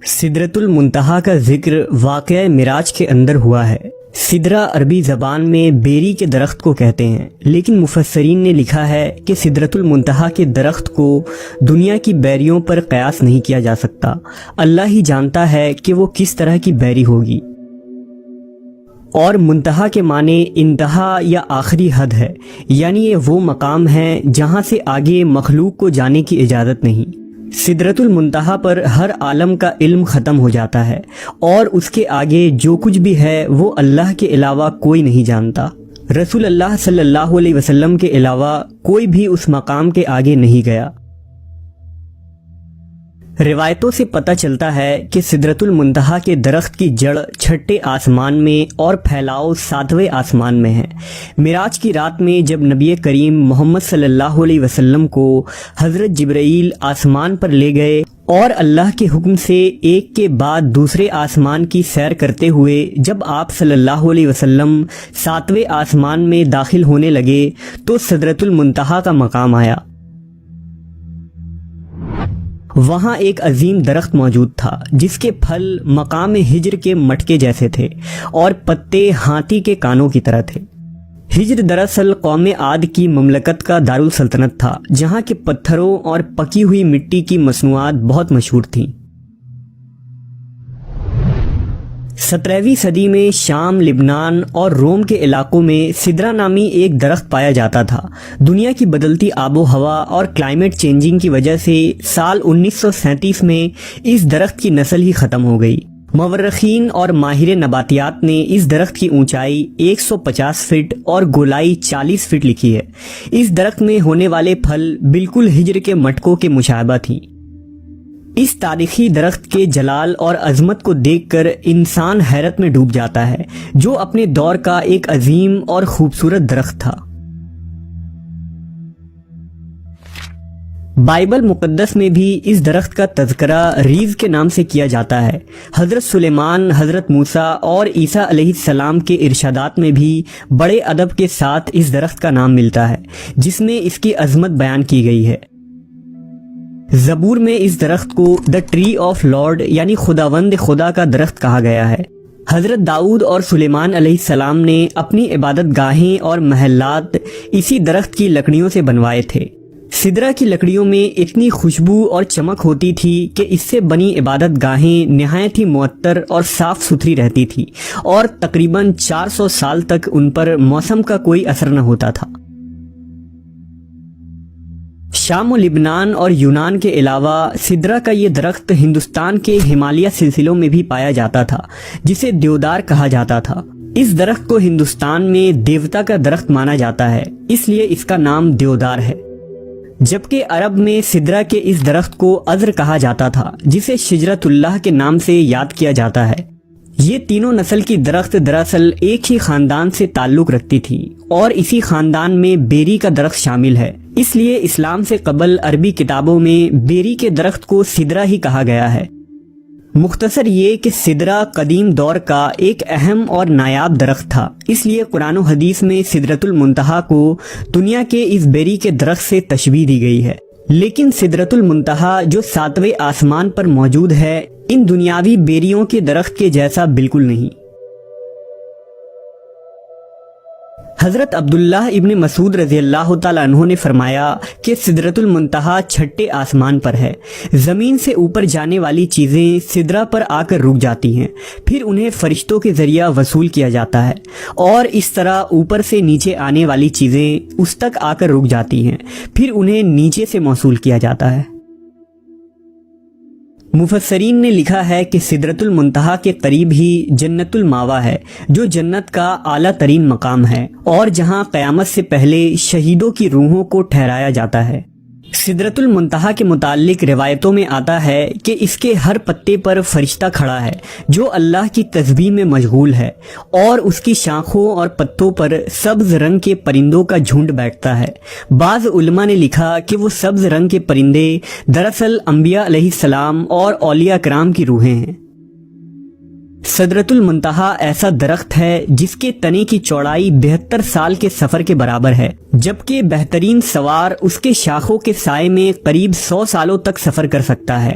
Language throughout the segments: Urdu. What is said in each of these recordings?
سدرۃ المنتہا کا ذکر واقعہ معراج کے اندر ہوا ہے۔ سدرہ عربی زبان میں بیری کے درخت کو کہتے ہیں، لیکن مفسرین نے لکھا ہے کہ سدرۃ المنتہا کے درخت کو دنیا کی بیریوں پر قیاس نہیں کیا جا سکتا۔ اللہ ہی جانتا ہے کہ وہ کس طرح کی بیری ہوگی۔ اور منتہا کے معنی انتہا یا آخری حد ہے، یعنی یہ وہ مقام ہے جہاں سے آگے مخلوق کو جانے کی اجازت نہیں۔ سدرۃ المنتہا پر ہر عالم کا علم ختم ہو جاتا ہے، اور اس کے آگے جو کچھ بھی ہے وہ اللہ کے علاوہ کوئی نہیں جانتا۔ رسول اللہ صلی اللہ علیہ وسلم کے علاوہ کوئی بھی اس مقام کے آگے نہیں گیا۔ روایتوں سے پتہ چلتا ہے کہ سدرۃ المنتہا کے درخت کی جڑ چھٹے آسمان میں اور پھیلاؤ ساتویں آسمان میں ہے۔ معراج کی رات میں جب نبی کریم محمد صلی اللہ علیہ وسلم کو حضرت جبرائیل آسمان پر لے گئے اور اللہ کے حکم سے ایک کے بعد دوسرے آسمان کی سیر کرتے ہوئے جب آپ صلی اللہ علیہ وسلم ساتویں آسمان میں داخل ہونے لگے تو سدرۃ المنتہا کا مقام آیا۔ وہاں ایک عظیم درخت موجود تھا جس کے پھل مقام ہجر کے مٹکے جیسے تھے اور پتے ہاتھی کے کانوں کی طرح تھے۔ ہجر دراصل قوم عاد کی مملکت کا دارالسلطنت تھا، جہاں کے پتھروں اور پکی ہوئی مٹی کی مصنوعات بہت مشہور تھیں۔ 17ویں صدی میں شام، لبنان اور روم کے علاقوں میں سدرہ نامی ایک درخت پایا جاتا تھا۔ دنیا کی بدلتی آب و ہوا اور کلائمیٹ چینجنگ کی وجہ سے سال 1937 میں اس درخت کی نسل ہی ختم ہو گئی۔ مورخین اور ماہر نباتیات نے اس درخت کی اونچائی 150 فٹ اور گولائی 40 فٹ لکھی ہے۔ اس درخت میں ہونے والے پھل بالکل ہجر کے مٹکوں کے مشابہ تھیں۔ اس تاریخی درخت کے جلال اور عظمت کو دیکھ کر انسان حیرت میں ڈوب جاتا ہے، جو اپنے دور کا ایک عظیم اور خوبصورت درخت تھا۔ بائبل مقدس میں بھی اس درخت کا تذکرہ ریز کے نام سے کیا جاتا ہے۔ حضرت سلیمان، حضرت موسیٰ اور عیسیٰ علیہ السلام کے ارشادات میں بھی بڑے ادب کے ساتھ اس درخت کا نام ملتا ہے، جس میں اس کی عظمت بیان کی گئی ہے۔ زبور میں اس درخت کو دا ٹری آف لارڈ یعنی خداوند خدا کا درخت کہا گیا ہے۔ حضرت داؤد اور سلیمان علیہ السلام نے اپنی عبادت گاہیں اور محلات اسی درخت کی لکڑیوں سے بنوائے تھے۔ سدرہ کی لکڑیوں میں اتنی خوشبو اور چمک ہوتی تھی کہ اس سے بنی عبادت گاہیں نہایت ہی معطر اور صاف ستھری رہتی تھی، اور تقریباً 400 سال تک ان پر موسم کا کوئی اثر نہ ہوتا تھا۔ شام و لبنان اور یونان کے علاوہ سدرہ کا یہ درخت ہندوستان کے ہمالیہ سلسلوں میں بھی پایا جاتا تھا، جسے دیودار کہا جاتا تھا۔ اس درخت کو ہندوستان میں دیوتا کا درخت مانا جاتا ہے، اس لیے اس کا نام دیودار ہے۔ جبکہ عرب میں سدرہ کے اس درخت کو عذر کہا جاتا تھا، جسے شجرۃ اللہ کے نام سے یاد کیا جاتا ہے۔ یہ تینوں نسل کی درخت دراصل ایک ہی خاندان سے تعلق رکھتی تھی، اور اسی خاندان میں بیری کا درخت شامل ہے۔ اس لیے اسلام سے قبل عربی کتابوں میں بیری کے درخت کو سدرہ ہی کہا گیا ہے۔ مختصر یہ کہ سدرہ قدیم دور کا ایک اہم اور نایاب درخت تھا، اس لیے قرآن و حدیث میں سدرۃ المنتہا کو دنیا کے اس بیری کے درخت سے تشبیہ دی گئی ہے۔ لیکن سدرۃ المنتہا جو ساتویں آسمان پر موجود ہے، ان دنیاوی بیریوں کے درخت کے جیسا بالکل نہیں۔ حضرت عبداللہ ابن مسعود رضی اللہ تعالیٰ عنہ نے فرمایا کہ سدرۃ المنتہا چھٹے آسمان پر ہے۔ زمین سے اوپر جانے والی چیزیں سدرہ پر آ کر رک جاتی ہیں، پھر انہیں فرشتوں کے ذریعہ وصول کیا جاتا ہے، اور اس طرح اوپر سے نیچے آنے والی چیزیں اس تک آ کر رک جاتی ہیں، پھر انہیں نیچے سے موصول کیا جاتا ہے۔ مفسرین نے لکھا ہے کہ سدرۃ المنتہا کے قریب ہی جنت الماوا ہے، جو جنت کا اعلیٰ ترین مقام ہے، اور جہاں قیامت سے پہلے شہیدوں کی روحوں کو ٹھہرایا جاتا ہے۔ سدرۃ المنتہا کے متعلق روایتوں میں آتا ہے کہ اس کے ہر پتے پر فرشتہ کھڑا ہے جو اللہ کی تسبیح میں مشغول ہے، اور اس کی شاخوں اور پتوں پر سبز رنگ کے پرندوں کا جھنڈ بیٹھتا ہے۔ بعض علماء نے لکھا کہ وہ سبز رنگ کے پرندے دراصل انبیاء علیہ السلام اور اولیاء کرام کی روحیں ہیں۔ سدرۃ المنتہا ایسا درخت ہے جس کے تنے کی چوڑائی 72 سال کے سفر کے برابر ہے، جبکہ بہترین سوار اس کے شاخوں کے سائے میں قریب 100 سالوں تک سفر کر سکتا ہے۔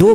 2